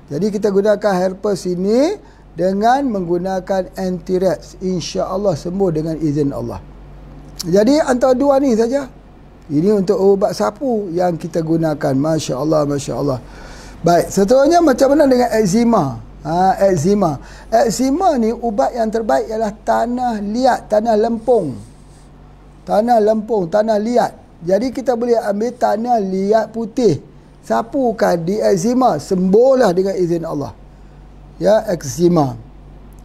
Jadi kita gunakan herpes ini dengan menggunakan anthrax, insya-Allah sembuh dengan izin Allah. Jadi antara dua ni saja. Ini untuk ubat sapu yang kita gunakan. Masya Allah, Masya Allah. Baik, seterusnya macam mana dengan eczema? Eczema. Eczema ni ubat yang terbaik ialah tanah liat, tanah lempung. Tanah lempung, tanah liat. Jadi kita boleh ambil tanah liat putih, sapukan di eczema, sembuhlah dengan izin Allah. Ya, eczema.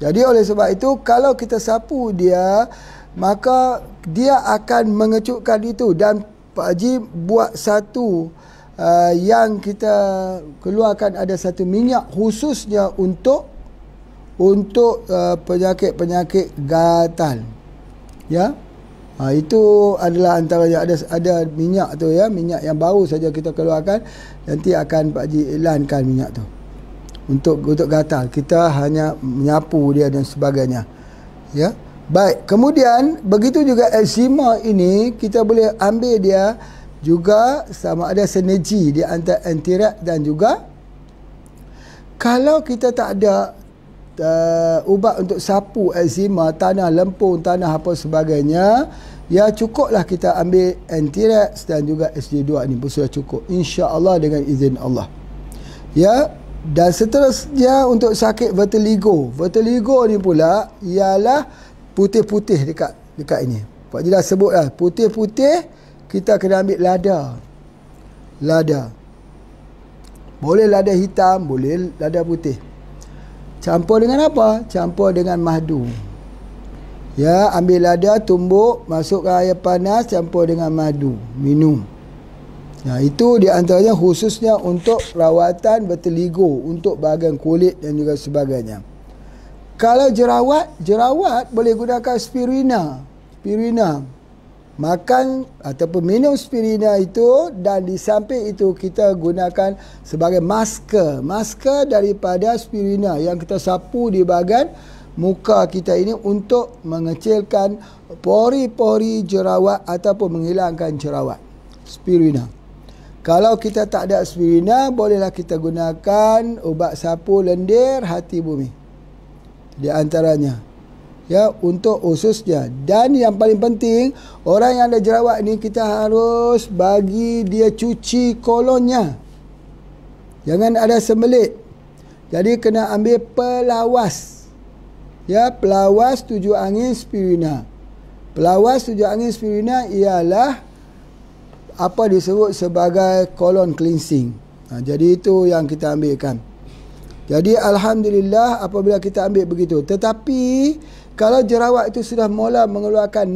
Jadi oleh sebab itu kalau kita sapu dia, maka dia akan mengecutkan itu. Dan Pak Haji buat satu yang kita keluarkan, ada satu minyak khususnya untuk penyakit-penyakit gatal. Ya. Itu adalah antaranya, ada minyak tu ya, minyak yang baru saja kita keluarkan, nanti akan Pak Haji iklankan minyak tu. Untuk gatal, kita hanya menyapu dia dan sebagainya. Ya. Baik, kemudian begitu juga eczema ini kita boleh ambil dia juga sama ada sinergi di antara antirex dan juga kalau kita tak ada ubat untuk sapu eczema, tanah lempung, tanah apa sebagainya, ya cukuplah kita ambil antirex dan juga SJ2 ni pun sudah cukup, insya-Allah dengan izin Allah. Ya, dan seterusnya untuk sakit vertigo. Vertigo ni pula ialah putih-putih dekat ini. Pak Haji dah sebut lah, putih-putih kita kena ambil lada. Boleh lada hitam, boleh lada putih. Campur dengan apa? Campur dengan madu. Ya, ambil lada, tumbuk, masukkan air panas, campur dengan madu, minum. Nah, itu di antaranya khususnya untuk rawatan vertigo, untuk bahagian kulit dan juga sebagainya. Kalau jerawat boleh gunakan spirulina. Makan ataupun minum spirulina itu, dan di samping itu kita gunakan sebagai masker daripada spirulina yang kita sapu di bahagian muka kita ini untuk mengecilkan pori-pori jerawat ataupun menghilangkan jerawat. Spirulina. Kalau kita tak ada spirulina, bolehlah kita gunakan ubat sapu lendir hati bumi. Di antaranya. Ya, untuk khususnya. Dan yang paling penting, orang yang ada jerawat ni kita harus bagi dia cuci kolonnya. Jangan ada sembelit. Jadi kena ambil pelawas. Ya, pelawas 7 angin spirulina. Pelawas 7 angin spirulina ialah apa disebut sebagai colon cleansing. Jadi itu yang kita ambilkan. Jadi alhamdulillah apabila kita ambil begitu. Tetapi kalau jerawat itu sudah mula mengeluarkan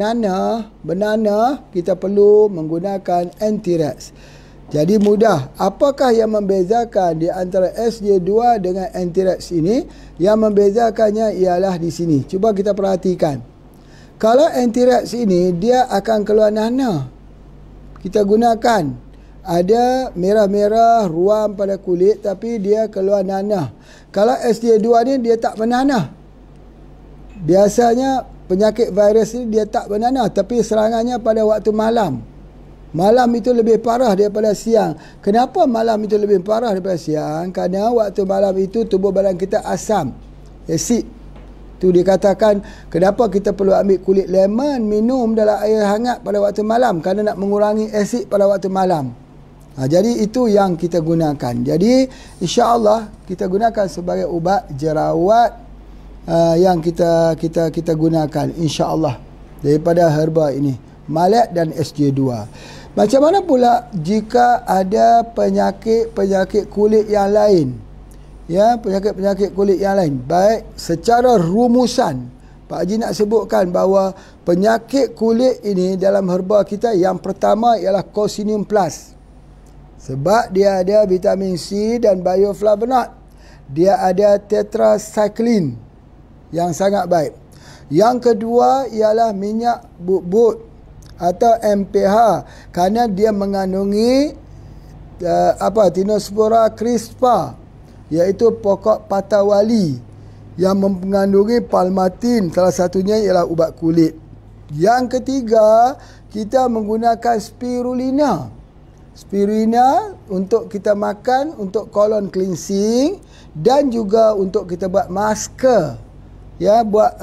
bernanah, kita perlu menggunakan antirex. Jadi mudah. Apakah yang membezakan di antara SJ2 dengan antirex ini? Yang membezakannya ialah di sini. Cuba kita perhatikan. Kalau antirex ini dia akan keluar nanah. Kita gunakan ada merah-merah ruam pada kulit tapi dia keluar nanah. Kalau SJ2 ni dia tak bernanah. Biasanya penyakit virus ni dia tak bernanah tapi serangannya pada waktu malam. Malam itu lebih parah daripada siang. Kenapa malam itu lebih parah daripada siang? Kerana waktu malam itu tubuh badan kita asam, asid. Itu dikatakan kenapa kita perlu ambil kulit lemon minum dalam air hangat pada waktu malam, kerana nak mengurangi asid pada waktu malam. Jadi itu yang kita gunakan. Jadi insya-Allah kita gunakan sebagai ubat jerawat yang kita gunakan insya-Allah daripada herba ini, Malak dan SJ2. Macam mana pula jika ada penyakit kulit yang lain? Ya, penyakit kulit yang lain. Baik, secara rumusan Pak Haji nak sebutkan bahawa penyakit kulit ini dalam herba kita yang pertama ialah Cocinium Plus. Sebab dia ada vitamin C dan bioflavonoid. Dia ada tetracycline yang sangat baik. Yang kedua ialah minyak butbut atau MPH, kerana dia mengandungi Tinospora crispa, iaitu pokok patawali yang mengandungi palmatin, salah satunya ialah ubat kulit. Yang ketiga, kita menggunakan spirulina. Spirulina untuk kita makan, untuk colon cleansing dan juga untuk kita buat masker. Ya, buat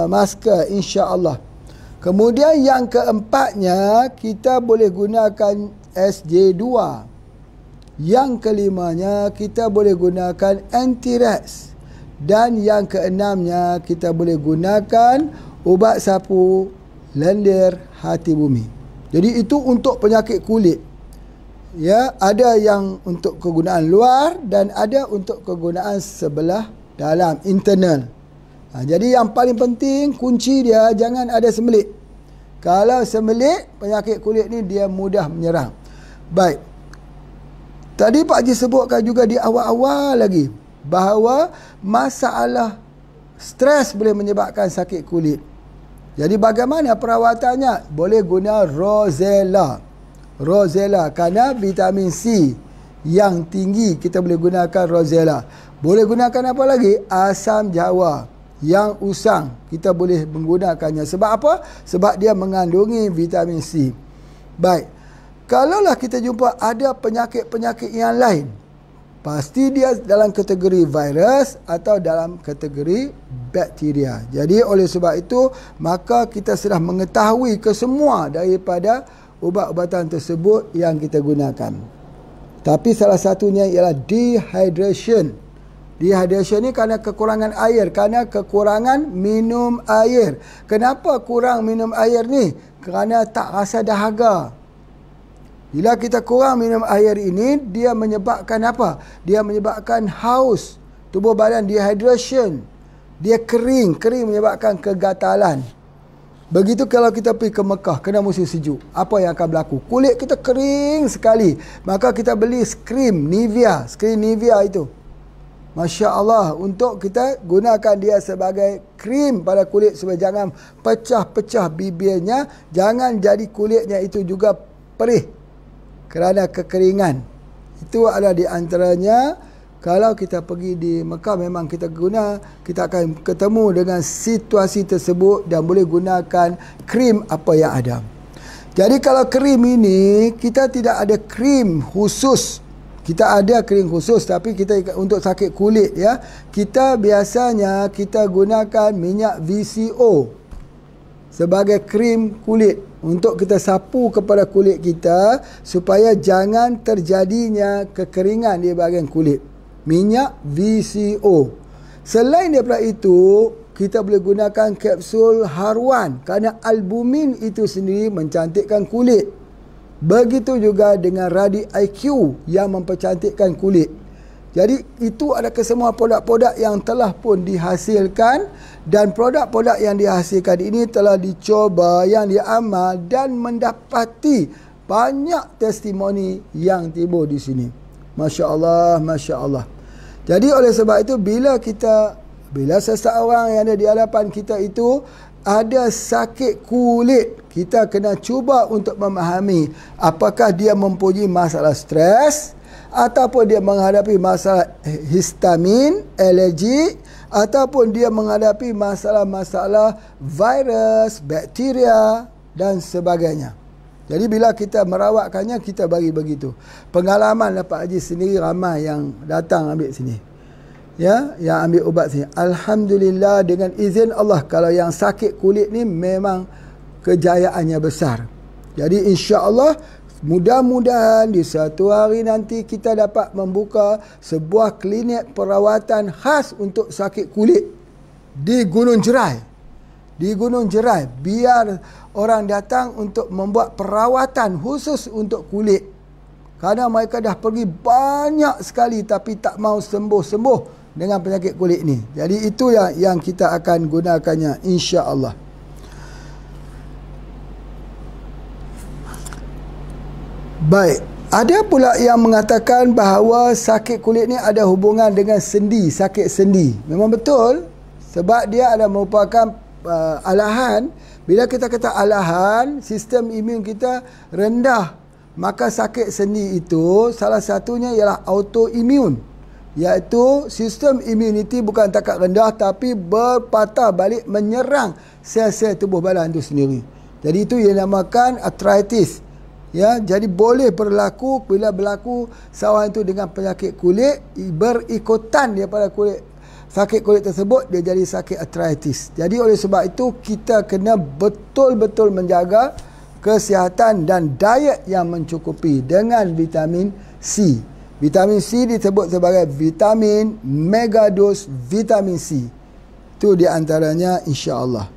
masker insya-Allah. Kemudian yang keempatnya, kita boleh gunakan SJ2. Yang kelimanya, kita boleh gunakan anti-rats. Dan yang keenamnya, kita boleh gunakan ubat sapu lendir hati bumi. Jadi itu untuk penyakit kulit. Ya, ada yang untuk kegunaan luar dan ada untuk kegunaan sebelah dalam, internal. Jadi yang paling penting, kunci dia jangan ada sembelit. Kalau sembelit, penyakit kulit ni dia mudah menyerang. Baik. Tadi Pak Haji sebutkan juga di awal-awal lagi bahawa masalah stres boleh menyebabkan sakit kulit. Jadi bagaimana perawatannya? Boleh guna Rosella. Rosella, kerana vitamin C yang tinggi, kita boleh gunakan Rosella. Boleh gunakan apa lagi? Asam jawa yang usang, kita boleh menggunakannya. Sebab apa? Sebab dia mengandungi vitamin C. Baik. Kalaulah kita jumpa ada penyakit-penyakit yang lain, pasti dia dalam kategori virus atau dalam kategori bakteria. Jadi oleh sebab itu, maka kita sudah mengetahui kesemua daripada ubat-ubatan tersebut yang kita gunakan. Tapi salah satunya ialah dehydration. Dehydration ni kerana kekurangan air, kerana kekurangan minum air. Kenapa kurang minum air ni? Kerana tak rasa dahaga. Bila kita kurang minum air ini, dia menyebabkan apa? Dia menyebabkan haus. Tubuh badan dehydration. Dia kering. Kering menyebabkan kegatalan. Begitu kalau kita pergi ke Mekah, kena musim sejuk. Apa yang akan berlaku? Kulit kita kering sekali. Maka kita beli krim Nivea. Krim Nivea itu, Masya Allah, untuk kita gunakan dia sebagai krim pada kulit supaya jangan pecah-pecah bibirnya. Jangan jadi kulitnya itu juga perih kerana kekeringan. Itu adalah di antaranya. Kalau kita pergi di Mekah, memang kita akan ketemu dengan situasi tersebut dan boleh gunakan krim apa yang ada. Jadi kalau krim ini, kita tidak ada krim khusus. Kita ada krim khusus, tapi kita untuk sakit kulit, ya, kita biasanya kita gunakan minyak VCO sebagai krim kulit untuk kita sapu kepada kulit kita supaya jangan terjadinya kekeringan di bahagian kulit. Minyak VCO. Selain daripada itu, kita boleh gunakan kapsul haruan kerana albumin itu sendiri mencantikkan kulit. Begitu juga dengan Radi IQ yang mempercantikkan kulit. Jadi itu adalah kesemua produk-produk yang telah pun dihasilkan, dan produk-produk yang dihasilkan ini telah dicoba, yang diamal dan mendapati banyak testimoni yang timbul di sini. Masya Allah, Masya Allah. Jadi oleh sebab itu, bila seseorang yang ada di hadapan kita itu ada sakit kulit, kita kena cuba untuk memahami apakah dia mempunyai masalah stres, ataupun dia menghadapi masalah histamin, alergi, ataupun dia menghadapi masalah-masalah virus, bakteria dan sebagainya. Jadi bila kita merawatkannya, kita bagi begitu. Pengalaman Pak Haji sendiri, ramai yang datang ambil sini, ya, yang ambil ubat sini. Alhamdulillah, dengan izin Allah, kalau yang sakit kulit ni memang kejayaannya besar. Jadi insya-Allah, mudah-mudahan di suatu hari nanti kita dapat membuka sebuah klinik perawatan khas untuk sakit kulit di Gunung Jerai. Di Gunung Jerai, biar orang datang untuk membuat perawatan khusus untuk kulit. Kerana mereka dah pergi banyak sekali tapi tak mau sembuh-sembuh dengan penyakit kulit ni. Jadi itu yang kita akan gunakannya, insya-Allah. Baik, ada pula yang mengatakan bahawa sakit kulit ni ada hubungan dengan sendi, sakit sendi. Memang betul, sebab dia ada merupakan alahan. Bila kita kata alahan, sistem imun kita rendah, maka sakit sendi itu salah satunya ialah autoimun, iaitu sistem immunity bukan takat rendah tapi berpatah balik menyerang sel-sel tubuh badan itu sendiri. Jadi itu yang dinamakan arthritis. Ya, jadi boleh berlaku bila berlaku seorang itu dengan penyakit kulit, berikutan daripada sakit kulit tersebut, dia jadi sakit arthritis. Jadi oleh sebab itu, kita kena betul-betul menjaga kesihatan dan diet yang mencukupi dengan vitamin C. Vitamin C disebut sebagai vitamin megados vitamin C. Itu di antaranya, insya-Allah.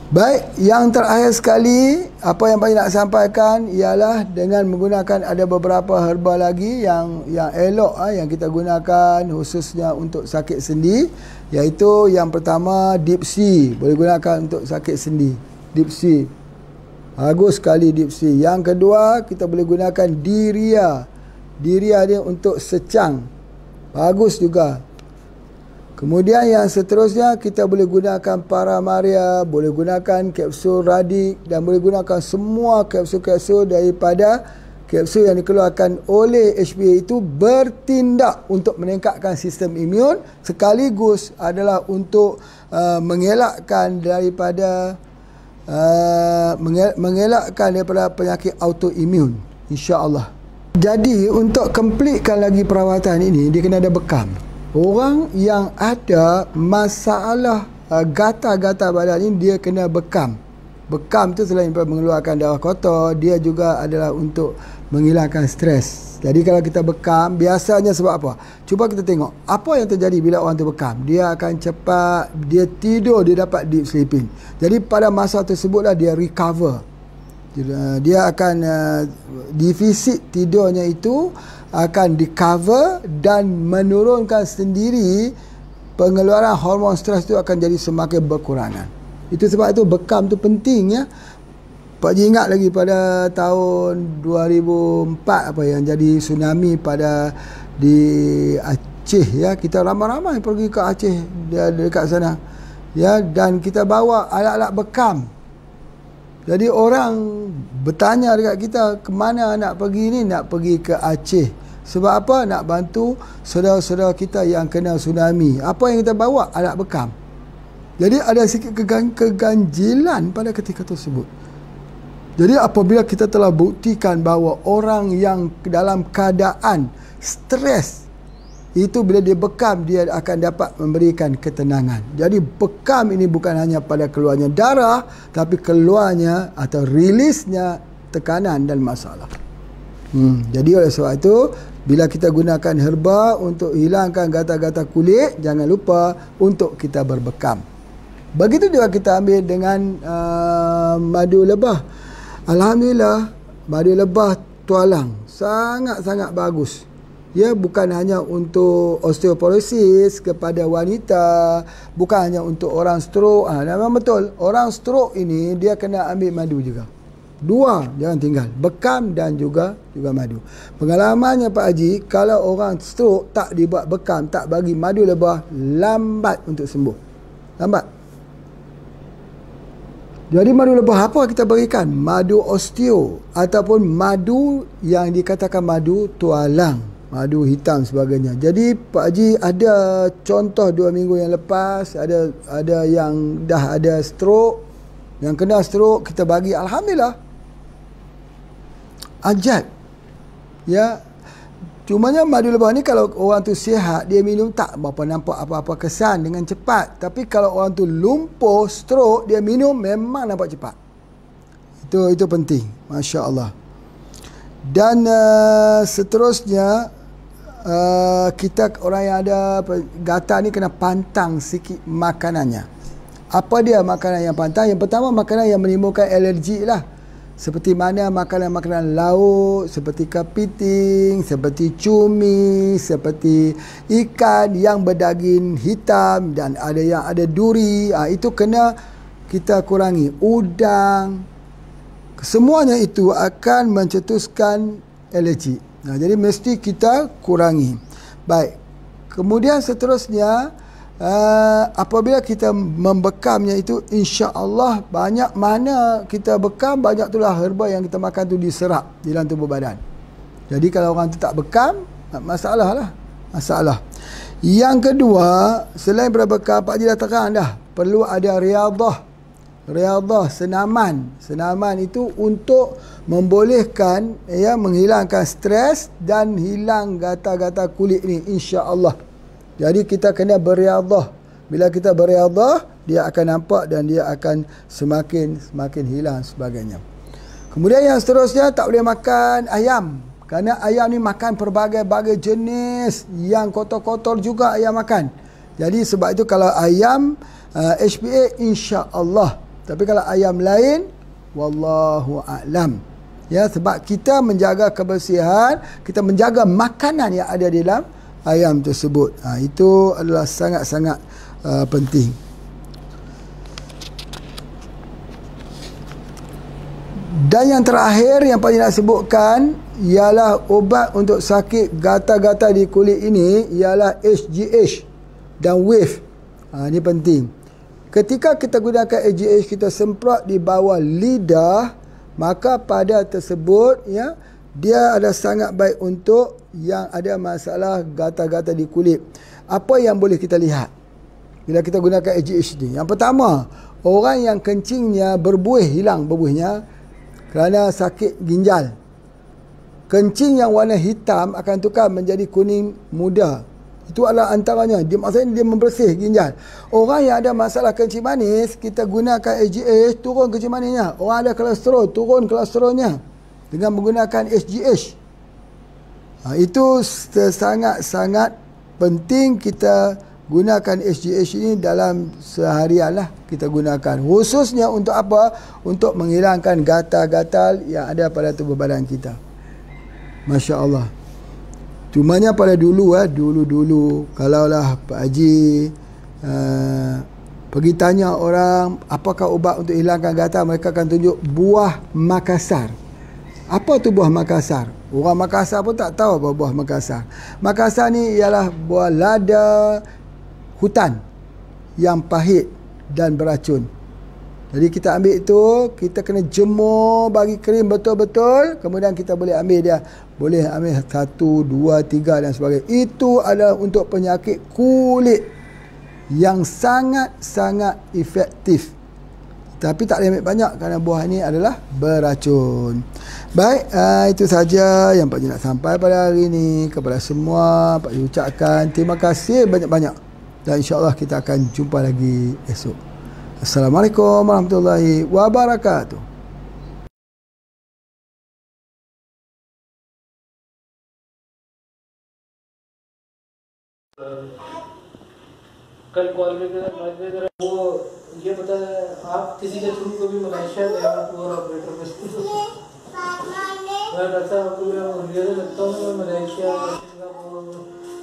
Baik, yang terakhir sekali, apa yang paling nak sampaikan ialah dengan menggunakan ada beberapa herba lagi yang elok yang kita gunakan khususnya untuk sakit sendi, iaitu yang pertama Deep Sea, boleh gunakan untuk sakit sendi. Deep Sea, bagus sekali Deep Sea. Yang kedua, kita boleh gunakan Diria. Diria dia untuk secang, bagus juga. Kemudian yang seterusnya, kita boleh gunakan Paramaria, boleh gunakan kapsul Radik, dan boleh gunakan semua kapsul-kapsul daripada kapsul yang dikeluarkan oleh HPA itu bertindak untuk meningkatkan sistem imun, sekaligus adalah untuk mengelakkan daripada penyakit autoimun, insya-Allah. Jadi untuk completekan lagi perawatan ini, dia kena ada bekam. Orang yang ada masalah gatal-gatal badan ini, dia kena bekam. Bekam tu selain mengeluarkan darah kotor, dia juga adalah untuk menghilangkan stres. Jadi kalau kita bekam, biasanya sebab apa? Cuba kita tengok apa yang terjadi bila orang tu bekam. Dia akan cepat, dia tidur, dia dapat deep sleeping. Jadi pada masa tersebutlah dia recover. Dia akan defisit tidurnya itu akan di-cover dan menurunkan sendiri, pengeluaran hormon stres itu akan jadi semakin berkurangan. Itu sebab itu bekam tu penting ya. Pak Haji ingat lagi pada tahun 2004 apa yang jadi tsunami pada di Aceh ya, kita ramai-ramai pergi ke Aceh dekat sana ya, dan kita bawa alat-alat bekam. Jadi orang bertanya dekat kita, ke mana nak pergi ni? Nak pergi ke Aceh. Sebab apa? Nak bantu saudara-saudara kita yang kena tsunami. Apa yang kita bawa? Alat bekam. Jadi ada sikit keganjilan pada ketika tersebut. Jadi apabila kita telah buktikan bahawa orang yang dalam keadaan stres, itu bila dia bekam, dia akan dapat memberikan ketenangan. Jadi bekam ini bukan hanya pada keluarnya darah, tapi keluarnya atau rilisnya tekanan dan masalah. Jadi oleh sebab itu, bila kita gunakan herba untuk hilangkan gatal-gatal kulit, jangan lupa untuk kita berbekam. Begitu juga kita ambil dengan madu lebah. Alhamdulillah, madu lebah tualang sangat-sangat bagus. Ya, bukan hanya untuk osteoporosis kepada wanita, bukan hanya untuk orang stroke. Memang betul, orang stroke ini dia kena ambil madu juga. Dua, jangan tinggal, bekam dan juga madu. Pengalamannya Pak Haji, kalau orang stroke tak dibuat bekam, tak bagi madu lebah, lambat untuk sembuh. Lambat. Jadi madu lebah apa kita berikan? Madu osteo ataupun madu yang dikatakan madu tualang, madu hitam sebagainya. Jadi Pak Haji ada contoh 2 minggu yang lepas, ada yang dah ada stroke, yang kena stroke kita bagi, alhamdulillah ajat ya. Cumanya madu lebah ni kalau orang tu sihat, dia minum tak berapa nampak apa-apa kesan dengan cepat. Tapi kalau orang tu lumpuh, stroke, dia minum memang nampak cepat. Itu penting, masya-Allah. Dan seterusnya, kita orang yang ada gatal ni kena pantang sikit makanannya. Apa dia makanan yang pantang? Yang pertama, makanan yang menimbulkan alergi lah. Seperti mana makanan-makanan laut, seperti kepiting, seperti cumi, seperti ikan yang berdaging hitam, dan ada yang ada duri. Itu kena kita kurangi. Udang, semuanya itu akan mencetuskan alergi. Jadi mesti kita kurangi. Baik. Kemudian seterusnya, apabila kita membekamnya itu, insya-Allah banyak mana kita bekam, banyak itulah herba yang kita makan tu diserap di dalam tubuh badan. Jadi kalau orang tu tak bekam, masalah lah. Masalah. Yang kedua, selain berbekam, Pak Haji dah terang dah, perlu ada riadah. Riadah, senaman. Senaman itu untuk membolehkan menghilangkan stres dan hilang gatal-gatal kulit ni, insya-Allah. Jadi kita kena beriadah. Bila kita beriadah, dia akan nampak dan dia akan semakin hilang sebagainya. Kemudian yang seterusnya, tak boleh makan ayam. Kerana ayam ni makan pelbagai-bagai jenis yang kotor-kotor juga ayam makan. Jadi sebab itu kalau ayam HPA insya-Allah. Tapi kalau ayam lain wallahu a'lam. Ya, sebab kita menjaga kebersihan, kita menjaga makanan yang ada di dalam ayam tersebut. Itu adalah sangat-sangat penting. Dan yang terakhir yang paling nak sebutkan ialah ubat untuk sakit gatal-gatal di kulit ini ialah HGH dan WAVE. Ini penting. Ketika kita gunakan HGH, kita semprot di bawah lidah, maka pada tersebut ya, dia ada sangat baik untuk yang ada masalah gatal-gatal di kulit. Apa yang boleh kita lihat bila kita gunakan HGH ni? Yang pertama, orang yang kencingnya berbuih, hilang berbuihnya kerana sakit ginjal. Kencing yang warna hitam akan tukar menjadi kuning muda. Itu adalah antaranya. Maksudnya dia membersih ginjal. Orang yang ada masalah kencing manis, kita gunakan HGH, turun kencing manisnya. Orang ada kolesterol, turun kolesterolnya dengan menggunakan HGH. Itu sangat-sangat penting kita gunakan HGH ini dalam seharian lah kita gunakan. Khususnya untuk apa? Untuk menghilangkan gatal-gatal yang ada pada tubuh badan kita. Masya Allah. Cumanya pada dulu dulu kalaulah Pak Haji pergi tanya orang apakah ubat untuk hilangkan gatal, mereka akan tunjuk buah Makassar. Apa tu buah Makassar? Orang Makassar pun tak tahu apa buah Makassar. Makassar ni ialah buah lada hutan yang pahit dan beracun. Jadi kita ambil itu, kita kena jemur bagi kering betul-betul, kemudian kita boleh ambil dia. Boleh ambil 1, 2, 3 dan sebagainya. Itu adalah untuk penyakit kulit yang sangat-sangat efektif. Tapi tak boleh ambil banyak kerana buah ini adalah beracun. Baik, itu saja yang Pak Haji nak sampai pada hari ini. Kepada semua, Pak Haji ucapkan terima kasih banyak-banyak. Dan insya-Allah kita akan jumpa lagi esok. Assalamualaikum warahmatullahi wabarakatuh. कल कॉल में वो ये पता है आप किसी के थ्रू कभी मलेशिया गए आप और ऑपरेटर में मैं डरता आपको मैं रियल लगता हूँ मैं मलेशिया सिंगापुर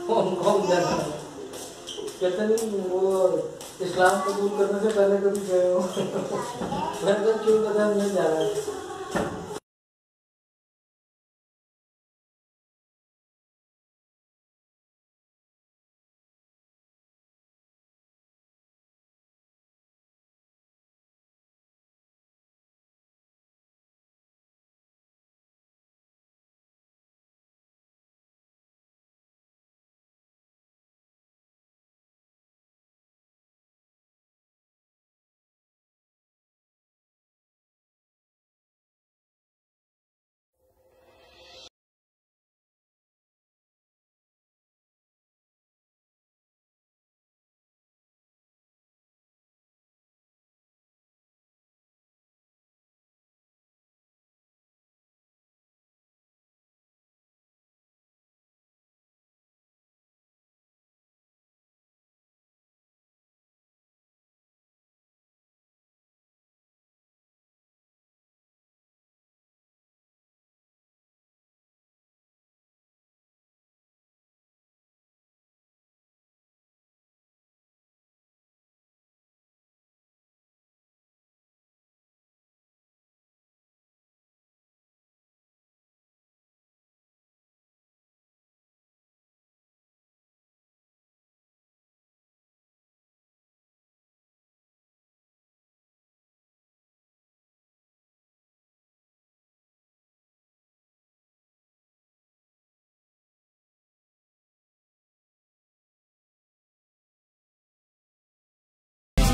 हांगकांग जाना कहते नहीं वो इस्लाम कबूल करने से पहले कभी गए हो मैं क्यों पता नहीं जा रहा है